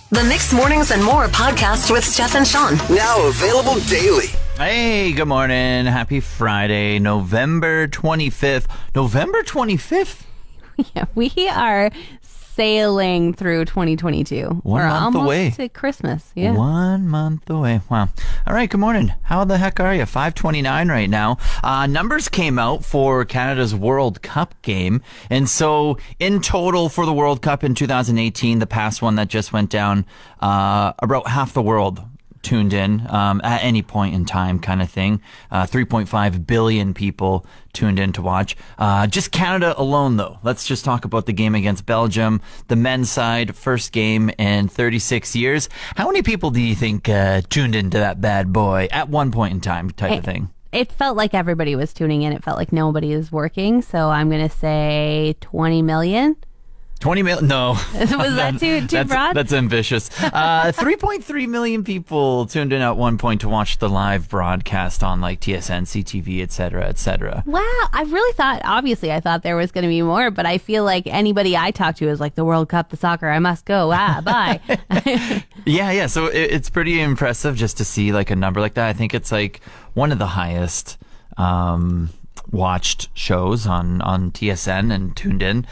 The Mixed Mornings and More podcast with Steph and Shawn. Now available daily. Hey, good morning. Happy Friday, November 25th. November 25th? Yeah, we are sailing through 2022. We're almost away. to Christmas. Yeah. 1 month away. Wow. All right, good morning. How the heck are you? 5:29 right now. Numbers came out for Canada's World Cup game. And so in total for the World Cup in 2018, the past one that just went down, about half the world tuned in at any point in time kind of thing. 3.5 billion people tuned in to watch. Just Canada alone, though. Let's just talk about the game against Belgium. The men's side, first game in 36 years. How many people do you think tuned into that bad boy at one point in time type of thing? It felt like everybody was tuning in. It felt like nobody was working. So I'm going to say 20 million. 20 million? No. Was that too broad? That's ambitious. 3.3 million people tuned in at one point to watch the live broadcast on like TSN, CTV, et cetera, et cetera. Wow. I really thought, obviously, I thought there was going to be more, but I feel like anybody I talk to is like the World Cup, the soccer, I must go. Bye. Yeah. So it's pretty impressive just to see like a number like that. I think it's like one of the highest watched shows on TSN and tuned in.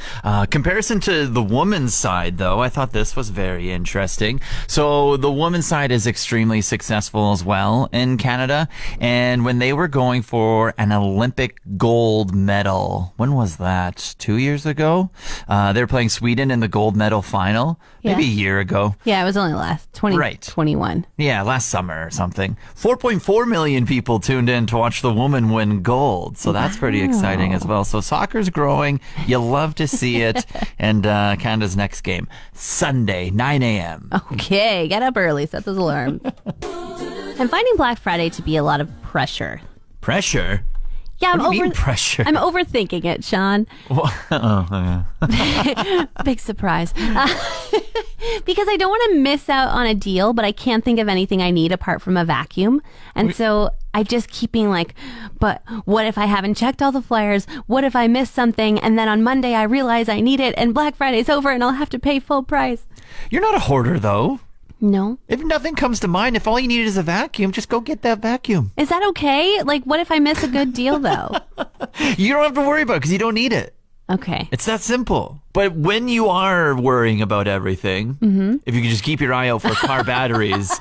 Comparison to the women's side, though, I thought this was very interesting. So the women's side is extremely successful as well in Canada. And when they were going for an Olympic gold medal, when was that? 2 years ago? They were playing Sweden in the gold medal final, maybe a year ago. Yeah, it was only last 2021. Yeah, last summer or something. 4.4 million people tuned in to watch the woman win gold. So that's pretty exciting as well. So soccer's growing. You love to see it. And Canada's next game, Sunday, 9 a.m. Okay, get up early, set those alarms. I'm finding Black Friday to be a lot of pressure. Pressure? Yeah, What do you mean pressure? I'm overthinking it, Shawn. Big surprise. Because I don't want to miss out on a deal, but I can't think of anything I need apart from a vacuum. And so I just keep being like, but what if I haven't checked all the flyers? What if I miss something? And then on Monday I realize I need it and Black Friday's over and I'll have to pay full price. You're not a hoarder, though. No. If nothing comes to mind, if all you need is a vacuum, just go get that vacuum. Is that okay? Like, what if I miss a good deal, though? You don't have to worry about it because you don't need it. Okay. It's that simple. But when you are worrying about everything, if you can just keep your eye out for car batteries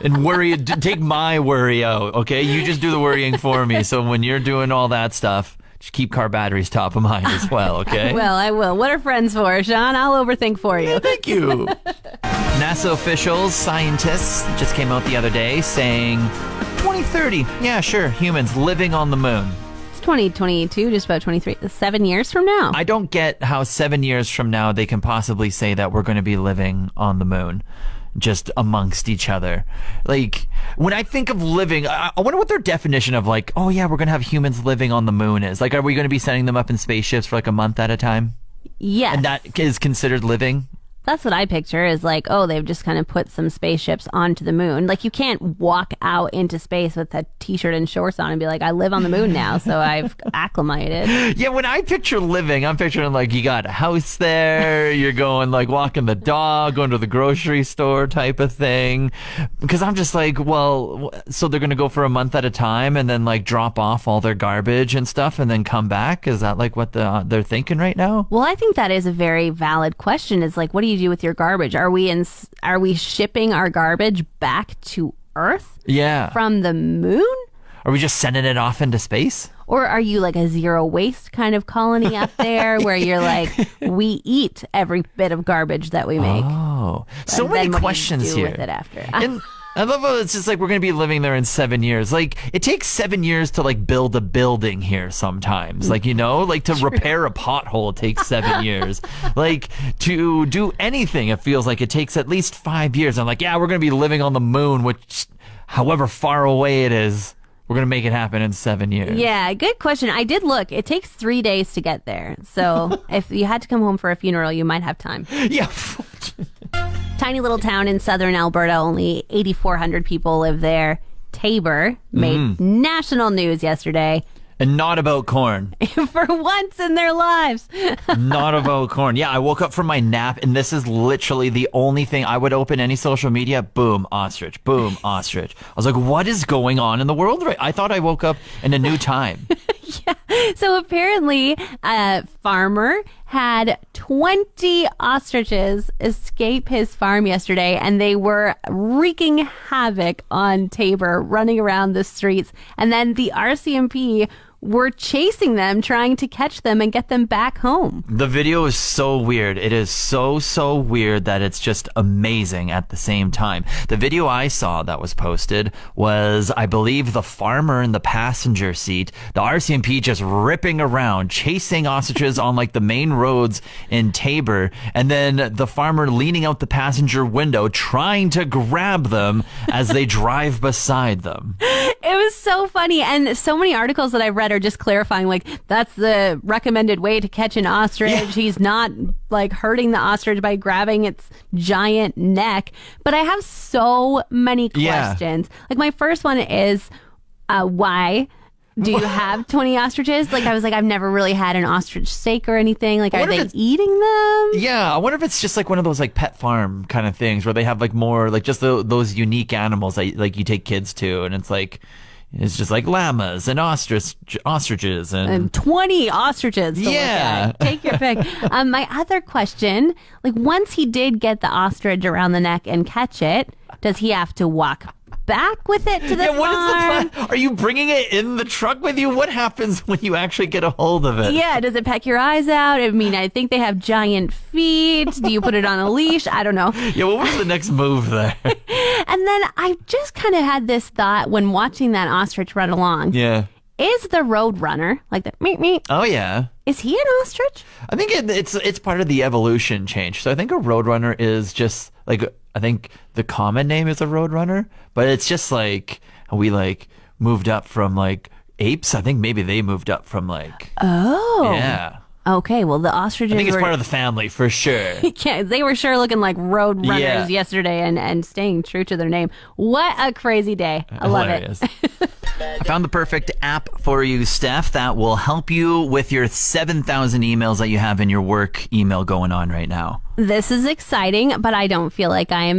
and take my worry out, okay? You just do the worrying for me. So when you're doing all that stuff, just keep car batteries top of mind as well, okay? I will. What are friends for, Shawn? I'll overthink for you. Yeah, thank you. NASA officials, scientists, just came out the other day saying 2030, yeah, sure, humans living on the moon. 2022, just about 23, 7 years from now. I don't get how 7 years from now they can possibly say that we're going to be living on the moon just amongst each other. Like, when I think of living, I wonder what their definition of like, oh yeah, we're going to have humans living on the moon is. Like, are we going to be sending them up in spaceships for like a month at a time? Yes. And that is considered living? That's what I picture is like, oh, they've just kind of put some spaceships onto the moon. Like, you can't walk out into space with a t-shirt and shorts on and be like, I live on the moon now, so I've acclimated. Yeah, when I picture living, I'm picturing like you got a house there, you're going like walking the dog, going to the grocery store type of thing. Because I'm just like, well, so they're going to go for a month at a time and then like drop off all their garbage and stuff and then come back? Is that like what they're thinking right now? Well, I think that is a very valid question. Is like, what do you do with your garbage? Are we shipping our garbage back to Earth? Yeah. From the moon? Are we just sending it off into space? Or are you like a zero waste kind of colony up there where you're like, we eat every bit of garbage that we make? Oh, so many questions here. With it after? And I love how it's just like we're going to be living there in 7 years. Like, it takes 7 years to like build a building here sometimes. Like, you know, like to repair a pothole, it takes 7 years. Like, to do anything, it feels like it takes at least 5 years. I'm like, yeah, we're going to be living on the moon, which however far away it is, we're going to make it happen in 7 years. Yeah, good question. I did look. It takes 3 days to get there. So if you had to come home for a funeral, you might have time. Yeah. Tiny little town in southern Alberta, only 8,400 people live there. Tabor made national news yesterday. And not about corn. For once in their lives. Not about corn. Yeah, I woke up from my nap, and this is literally the only thing. I would open any social media. Boom, ostrich. Boom, ostrich. I was like, what is going on in the world? I thought I woke up in a new time. Yeah. So apparently, a farmer had 20 ostriches escape his farm yesterday, and they were wreaking havoc on Tabor, running around the streets. And then the RCMP were chasing them, trying to catch them and get them back home. The video is so weird. It is so weird that it's just amazing at the same time. The video I saw that was posted was, I believe, the farmer in the passenger seat, the RCMP just ripping around, chasing ostriches on like the main roads in Tabor, and then the farmer leaning out the passenger window trying to grab them as they drive beside them. It was so funny, and so many articles that I read are just clarifying, like, that's the recommended way to catch an ostrich. Yeah. He's not like hurting the ostrich by grabbing its giant neck. But I have so many questions. Yeah. Like, my first one is, why do you have 20 ostriches? Like, I was like, I've never really had an ostrich steak or anything. Like, are they eating them? Yeah, I wonder if it's just like one of those like pet farm kind of things where they have like more like just those unique animals that like you take kids to, and it's just like llamas and ostriches and 20 ostriches. Yeah. Take your pick. My other question, like, once he did get the ostrich around the neck and catch it, does he have to walk back with it to the farm? What is the plan? Are you bringing it in the truck with you? What happens when you actually get a hold of it? Yeah, does it peck your eyes out? I mean, I think they have giant feet. Do you put it on a leash? I don't know. Yeah, what was the next move there? And then I just kind of had this thought when watching that ostrich run along. Yeah. Is the road runner, like the meep meep? Oh, yeah. Is he an ostrich? I think it's part of the evolution change. So I think a roadrunner is just like, I think the common name is a roadrunner, but it's just like we like moved up from like apes. I think maybe they moved up from like. Oh. Yeah. Okay, well, the ostriches I think it's part of the family, for sure. Yeah, they were sure looking like road runners yesterday and staying true to their name. What a crazy day. I love it. I found the perfect app for you, Steph, that will help you with your 7,000 emails that you have in your work email going on right now. This is exciting, but I don't feel like I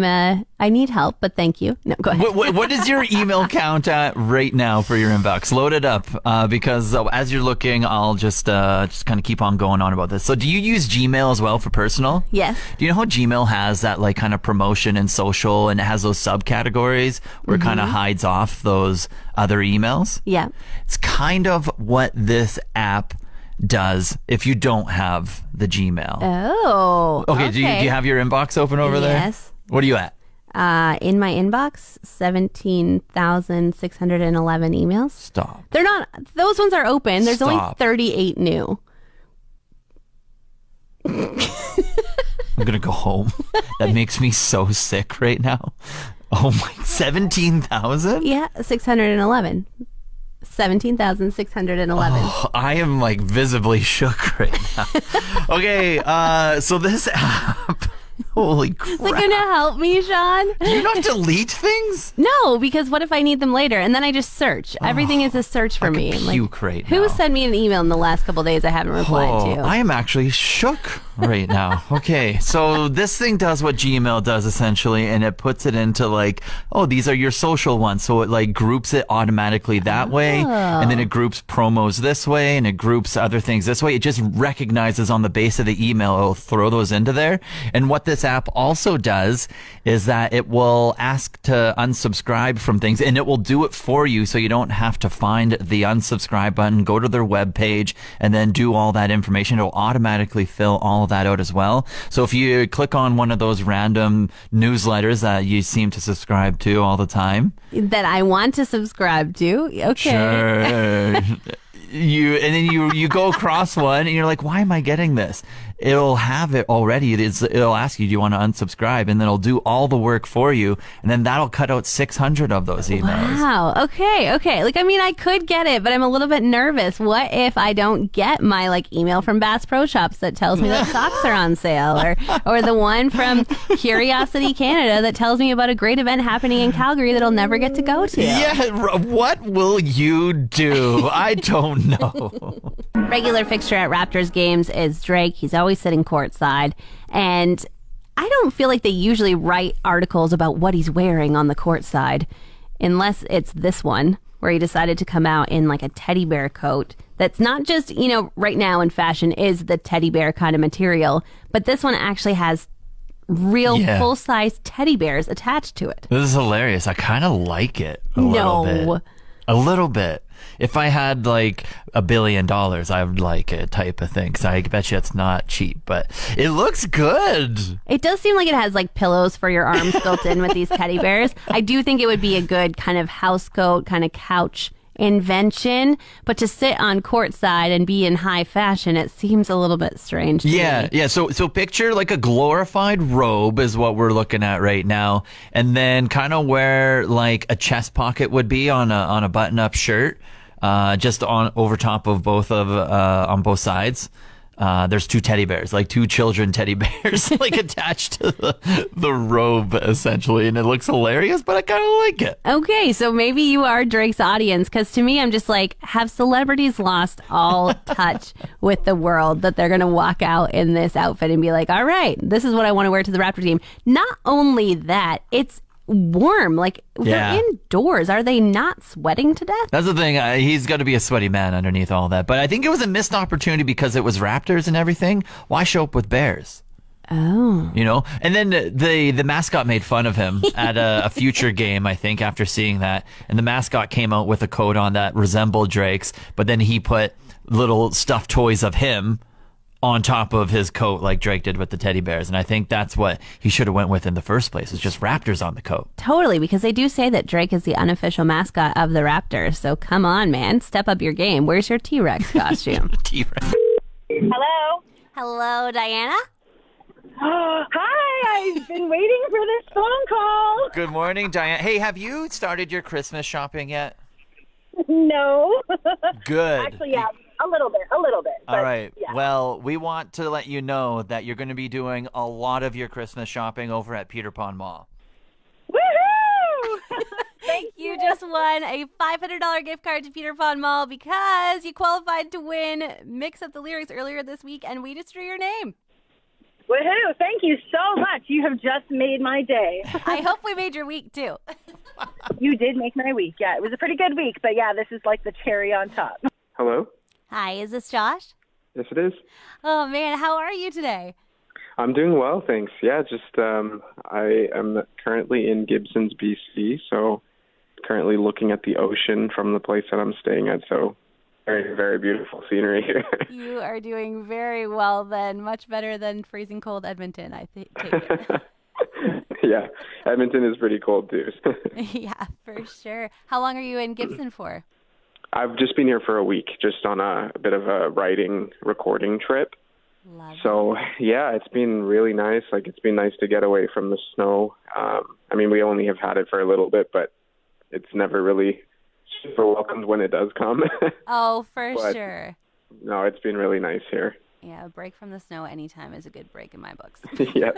need help, but thank you. No, go ahead. What is your email count at right now for your inbox? Load it up, because as you're looking, I'll just kind of keep on going on about this. So do you use Gmail as well for personal? Yes. Do you know how Gmail has that like kind of promotion and social, and it has those subcategories where it kind of hides off those other emails? Yeah. It's kind of what this app does if you don't have the Gmail. Oh. Okay. Do you have your inbox open over there? Yes. What are you at? In my inbox, 17,611 emails. Stop. They're not, those ones are open. There's only Stop. 38 new. I'm going to go home. That makes me so sick right now. Oh my, 17,000? Yeah, 611. 17,611. Oh, I am like visibly shook right now. Okay, so this app, holy crap. Is it going to help me, Shawn? Do you not delete things? No, because what if I need them later? And then I just search. Everything is a search for me. Puke right who now. sent me an email in the last couple of days I haven't replied to? I am actually shook right now. Okay, so this thing does what Gmail does essentially, and it puts it into like, oh, these are your social ones. So it like groups it automatically that way, and then it groups promos this way, and it groups other things this way. It just recognizes on the base of the email, it'll throw those into there. And what this app also does is that it will ask to unsubscribe from things, and it will do it for you, so you don't have to find the unsubscribe button, go to their web page, and then do all that information. It'll automatically fill all that out as well. So if you click on one of those random newsletters that you seem to subscribe to all the time, that I want to subscribe to. Okay. Sure. You go across one and you're like, why am I getting this? it'll have it already. It'll ask you, do you want to unsubscribe? And then it'll do all the work for you. And then that'll cut out 600 of those emails. Wow. Okay. Like, I mean, I could get it, but I'm a little bit nervous. What if I don't get my email from Bass Pro Shops that tells me that socks are on sale, or the one from Curiosity Canada that tells me about a great event happening in Calgary that I'll never get to go to? Yeah. What will you do? I don't know. Regular fixture at Raptors games is Drake. He's always sitting courtside, and I don't feel like they usually write articles about what he's wearing on the court side, unless it's this one where he decided to come out in a teddy bear coat. That's not just, right now in fashion is the teddy bear kind of material, but this one actually has real full-size teddy bears attached to it. This is hilarious. I kind of like it a little bit. If I had $1 billion, I would like it type of thing. So I bet you it's not cheap, but it looks good. It does seem like it has pillows for your arms built in with these teddy bears. I do think it would be a good kind of house coat, kind of couch invention, but to sit on courtside and be in high fashion, it seems a little bit strange to me. Yeah. So picture a glorified robe is what we're looking at right now, and then kind of where a chest pocket would be on a button-up shirt, just on over top of on both sides. There's two teddy bears, two children teddy bears, attached to the robe, essentially. And it looks hilarious, but I kind of like it. Okay, so maybe you are Drake's audience, because to me, I'm just have celebrities lost all touch with the world that they're going to walk out in this outfit and be like, all right, this is what I want to wear to the Raptors game. Not only that, it's warm. They're indoors. Are they not sweating to death? That's the thing. He's got to be a sweaty man underneath all that. But I think it was a missed opportunity because it was Raptors and everything. Why show up with bears? Oh. And then the mascot made fun of him at a future game, I think, after seeing that. And the mascot came out with a coat on that resembled Drake's, but then he put little stuffed toys of him on top of his coat like Drake did with the teddy bears. And I think that's what he should have went with in the first place. It's just Raptors on the coat. Totally, because they do say that Drake is the unofficial mascot of the Raptors. So come on, man. Step up your game. Where's your T-Rex costume? T-Rex. Hello? Hello, Diana? Hi, I've been waiting for this phone call. Good morning, Diane. Hey, have you started your Christmas shopping yet? No. Good. Actually, yeah. A little bit. All right. Yeah. Well, we want to let you know that you're going to be doing a lot of your Christmas shopping over at Peter Pan Mall. Woohoo! Thank You just won a $500 gift card to Peter Pan Mall because you qualified to win Mix Up the Lyrics earlier this week, and we just drew your name. Woohoo! Thank you so much. You have just made my day. I hope we made your week, too. You did make my week. Yeah, it was a pretty good week, but yeah, this is the cherry on top. Hello? Hi, is this Josh? Yes, it is. Oh, man, how are you today? I'm doing well, thanks. Yeah, just I am currently in Gibsons, BC, so currently looking at the ocean from the place that I'm staying at, so very, very beautiful scenery here. You are doing very well then, much better than freezing cold Edmonton, I take it. Yeah, Edmonton is pretty cold too. Yeah, for sure. How long are you in Gibson for? I've just been here for a week, just on a bit of a writing, recording trip. Love So, yeah, it's been really nice. It's been nice to get away from the snow. We only have had it for a little bit, but it's never really super welcomed when it does come. Oh, for sure. No, it's been really nice here. Yeah, a break from the snow anytime is a good break in my books. Yes.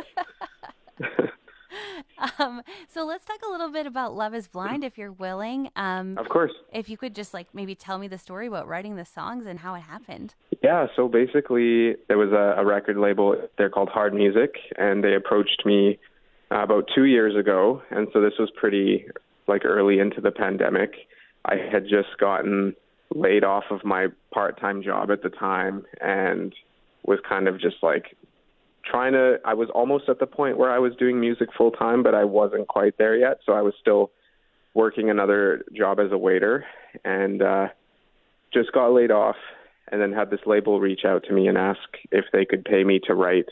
So let's talk a little bit about Love is Blind, if you're willing. Of course. If you could just maybe tell me the story about writing the songs and how it happened. Yeah, so basically there was a record label, they're called Hard Music, and they approached me about 2 years ago, and so this was pretty early into the pandemic. I had just gotten laid off of my part-time job at the time and was kind of just I was almost at the point where I was doing music full time, but I wasn't quite there yet. So I was still working another job as a waiter and just got laid off, and then had this label reach out to me and ask if they could pay me to write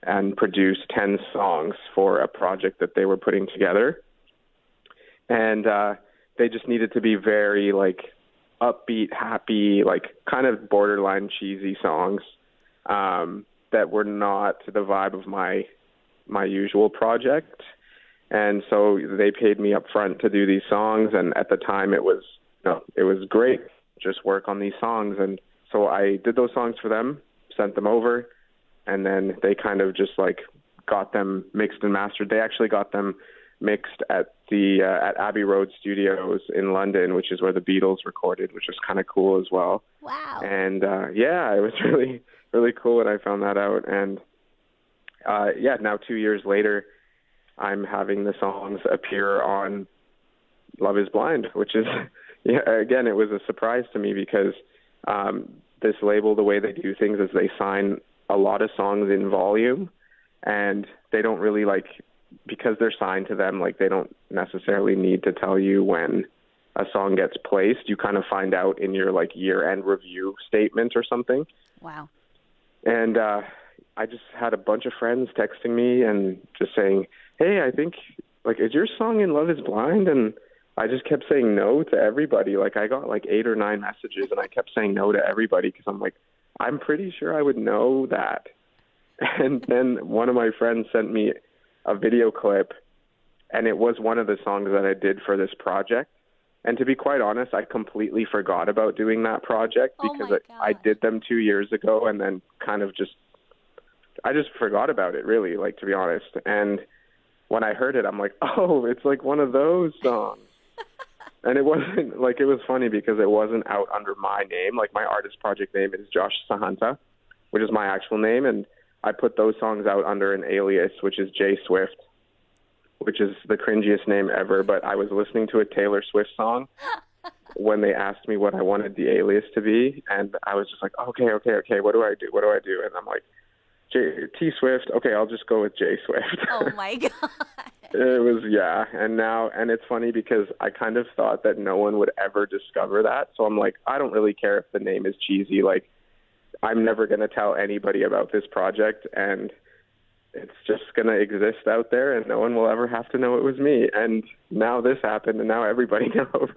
and produce 10 songs for a project that they were putting together. And they just needed to be very upbeat, happy, kind of borderline cheesy songs. that were not the vibe of my usual project. And so they paid me up front to do these songs, and at the time it was great, just work on these songs. And so I did those songs for them, sent them over, and then they kind of just like got them mixed and mastered. They actually got them mixed at the at Abbey Road Studios in London, which is where the Beatles recorded, which was kind of cool as well. Wow. And yeah, it was really, really cool when I found that out. And now 2 years later, I'm having the songs appear on Love is Blind, which is, again, it was a surprise to me because this label, the way they do things is they sign a lot of songs in volume, and they don't really because they're signed to them, they don't necessarily need to tell you when a song gets placed. You kind of find out in your year-end review statement or something. Wow. And I just had a bunch of friends texting me and just saying, hey, I think, is your song in Love is Blind? And I just kept saying no to everybody. I got 8 or 9 messages, and I kept saying no to everybody because I'm I'm pretty sure I would know that. And then one of my friends sent me a video clip, and it was one of the songs that I did for this project. And to be quite honest, I completely forgot about doing that project because I did them 2 years ago, and then kind of I just forgot about it, really, to be honest. And when I heard it, I'm like, oh, it's one of those songs. And it wasn't, it was funny because it wasn't out under my name. My artist project name is Josh Sahanta, which is my actual name. And I put those songs out under an alias, which is J Swift, which is the cringiest name ever. But I was listening to a Taylor Swift song when they asked me what I wanted the alias to be. And I was just okay, what do I do? And I'm like, T Swift. Okay, I'll just go with J Swift. Oh my God. It was, yeah. And it's funny because I kind of thought that no one would ever discover that. So I'm I don't really care if the name is cheesy. I'm never going to tell anybody about this project, and it's just going to exist out there, and no one will ever have to know it was me. And now this happened, and now everybody knows.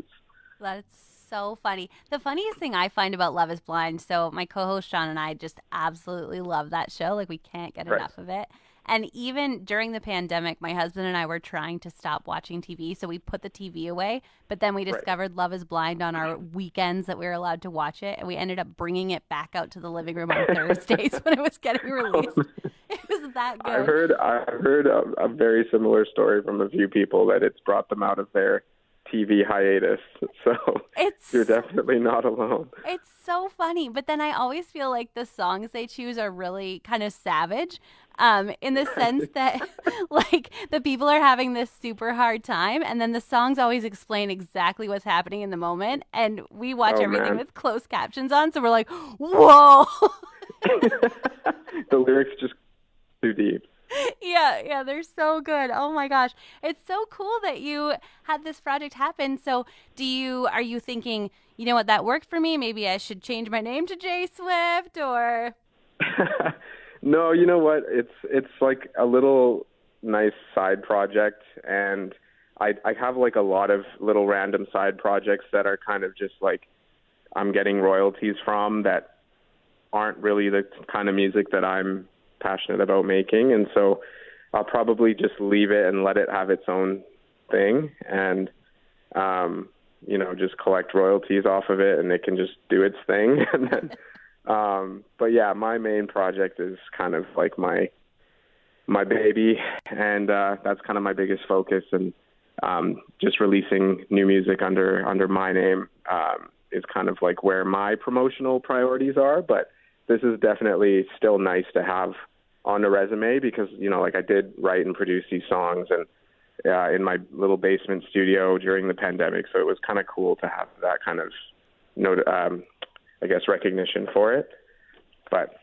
That's so funny. The funniest thing I find about Love is Blind, so my co-host Shawn and I just absolutely love that show. We can't get enough of it. And even during the pandemic, my husband and I were trying to stop watching TV, so we put the TV away. But then we discovered Love is Blind on our weekends that we were allowed to watch it, and we ended up bringing it back out to the living room on Thursdays when it was getting released. It was that good. I've heard a very similar story from a few people that it's brought them out of their TV hiatus, so you're definitely not alone. It's so funny, but then I always feel like the songs they choose are really kind of savage, in the sense that the people are having this super hard time, and then the songs always explain exactly what's happening in the moment, and we watch everything with closed captions on, so we're like, whoa. The lyrics just too deep. Yeah, they're so good. Oh my gosh. It's so cool that you had this project happen. So are you thinking, you know what, that worked for me, maybe I should change my name to J Swift, or? No, you know what? It's a little nice side project, and I have a lot of little random side projects that are kind of just I'm getting royalties from that aren't really the kind of music that I'm passionate about making, and so I'll probably just leave it and let it have its own thing, and just collect royalties off of it, and it can just do its thing. And then but yeah, my main project is kind of my baby, and that's kind of my biggest focus, and just releasing new music under my name is kind of where my promotional priorities are. But this is definitely still nice to have on a resume because, I did write and produce these songs and in my little basement studio during the pandemic. So it was kind of cool to have that kind of, recognition for it. But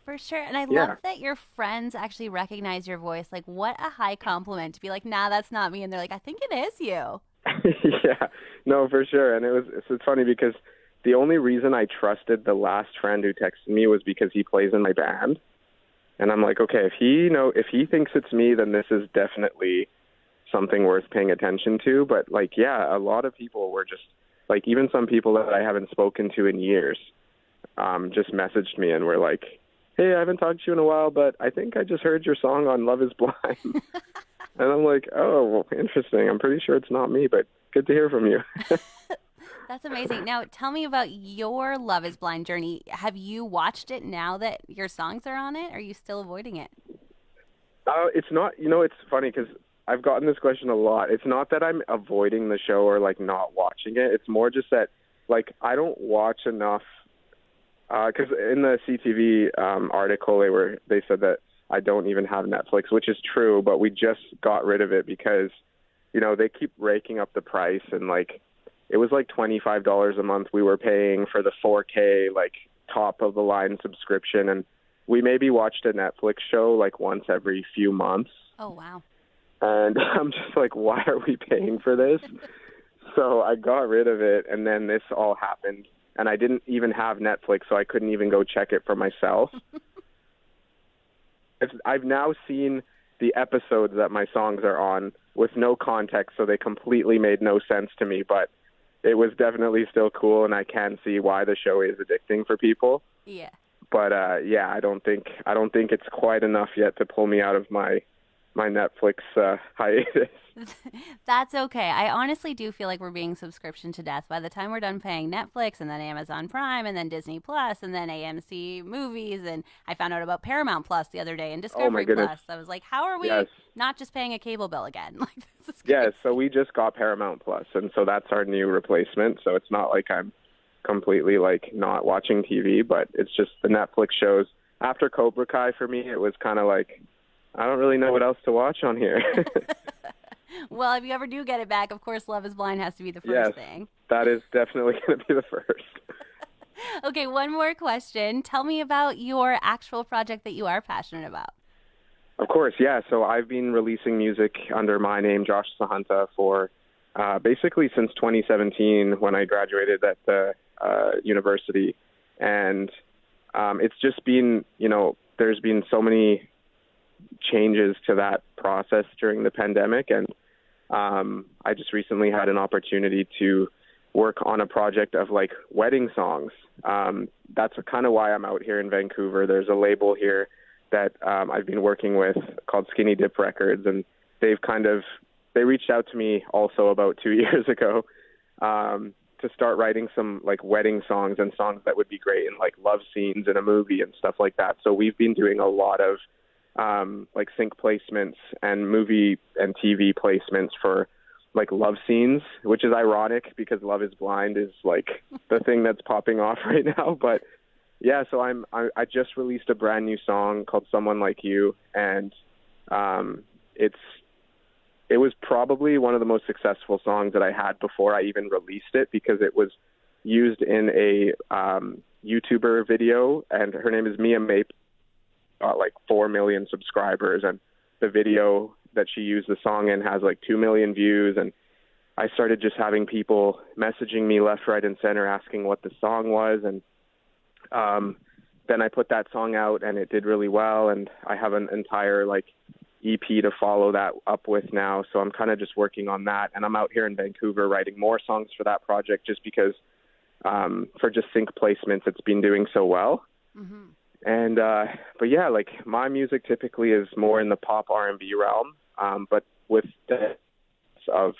for sure. And I love that your friends actually recognize your voice. What a high compliment to be nah, that's not me. And they're I think it is you. Yeah, no, for sure. And it's funny because the only reason I trusted the last friend who texted me was because he plays in my band. And I'm okay, if he thinks it's me, then this is definitely something worth paying attention to. But a lot of people were just even some people that I haven't spoken to in years, just messaged me and were hey, I haven't talked to you in a while, but I think I just heard your song on Love is Blind. And I'm like, oh, well, interesting. I'm pretty sure it's not me, but good to hear from you. That's amazing. Now, tell me about your Love is Blind journey. Have you watched it now that your songs are on it? Or are you still avoiding it? It's not, it's funny because I've gotten this question a lot. It's not that I'm avoiding the show or like not watching it. It's more just that like I don't watch enough. Because in the CTV article, they said that I don't even have Netflix, which is true, but we just got rid of it because, they keep raking up the price, and like it was like $25 a month we were paying for the 4K like top of the line subscription, and we maybe watched a Netflix show like once every few months. Oh, wow. And I'm just like, why are we paying for this? So I got rid of it, and then this all happened, and I didn't even have Netflix, so I couldn't even go check it for myself. I've now seen the episodes that my songs are on with no context, so they completely made no sense to me, but it was definitely still cool, and I can see why the show is addicting for people. Yeah. But I don't think it's quite enough yet to pull me out of my Netflix hiatus. That's okay. I honestly do feel like we're being subscription to death. By the time we're done paying Netflix and then Amazon Prime and then Disney Plus and then AMC movies, and I found out about Paramount Plus the other day and Discovery Plus. I was like, how are we not just paying a cable bill again? Like, this is crazy. Yes, so we just got Paramount Plus, and so that's our new replacement. So it's not like I'm completely like not watching TV, but it's just the Netflix shows. After Cobra Kai, for me, it was kind of like, I don't really know what else to watch on here. Well, if you ever do get it back, of course, Love is Blind has to be the first thing. That is definitely going to be the first. Okay, one more question. Tell me about your actual project that you are passionate about. Of course, yeah. So I've been releasing music under my name, Josh Sahanta, for basically since 2017 when I graduated at the university. And it's just been, there's been so many changes to that process during the pandemic, and I just recently had an opportunity to work on a project of like wedding songs. That's kind of why I'm out here in Vancouver. There's a label here that I've been working with called Skinny Dip Records, and they reached out to me also about 2 years ago to start writing some like wedding songs and songs that would be great in like love scenes in a movie and stuff like that. So we've been doing a lot of like sync placements and movie and TV placements for like love scenes, which is ironic because Love is Blind is like the thing that's popping off right now. But yeah, so I just released a brand new song called Someone Like You, and it was probably one of the most successful songs that I had before I even released it, because it was used in a YouTuber video, and her name is Mia Mape. Got like 4 million subscribers, and the video that she used the song in has like 2 million views. And I started just having people messaging me left, right, and center asking what the song was, and then I put that song out, and it did really well, and I have an entire like EP to follow that up with now. So I'm kind of just working on that, and I'm out here in Vancouver writing more songs for that project just because for just sync placements it's been doing so well. Mm-hmm. And, but yeah, like my music typically is more in the pop R&B realm, but with the of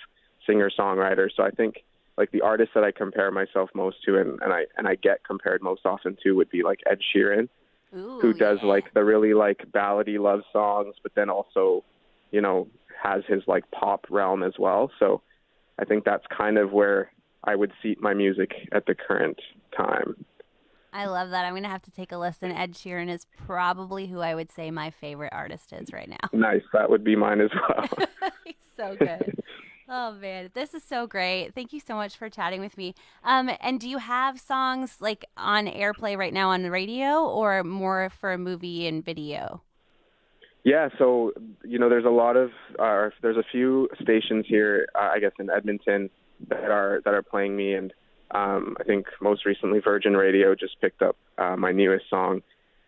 singer-songwriter. So I think like the artist that I compare myself most to, and I get compared most often to, would be like Ed Sheeran, who does like the really like ballady love songs, but then also, has his like pop realm as well. So I think that's kind of where I would seat my music at the current time. I love that. I'm going to have to take a listen. Ed Sheeran is probably who I would say my favorite artist is right now. Nice. That would be mine as well. He's so good. Oh, man. This is so great. Thank you so much for chatting with me. And do you have songs like on airplay right now on the radio, or more for a movie and video? Yeah, so, there's a lot of, there's a few stations here, I guess in Edmonton that are playing me, and I think most recently Virgin Radio just picked up my newest song.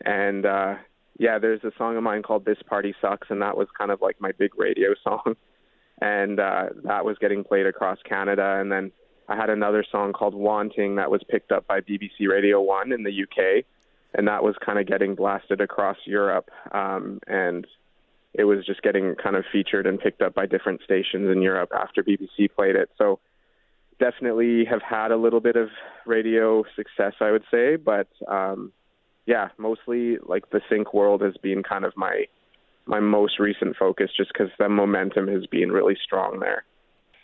And there's a song of mine called This Party Sucks, and that was kind of like my big radio song. And that was getting played across Canada. And then I had another song called Wanting that was picked up by BBC Radio 1 in the UK. and that was kind of getting blasted across Europe, and it was just getting kind of featured and picked up by different stations in Europe after BBC played it. So definitely have had a little bit of radio success, I would say, but yeah, mostly like the sync world has been kind of my most recent focus, just because the momentum has been really strong there.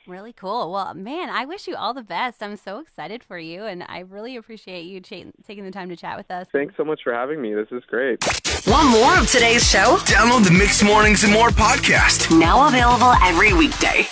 Really cool. Well, man, I wish you all the best. I'm so excited for you, and I really appreciate you taking the time to chat with us. Thanks so much for having me. This is great. Want more of today's show? Download the Mixed Mornings and More podcast. Now available every weekday.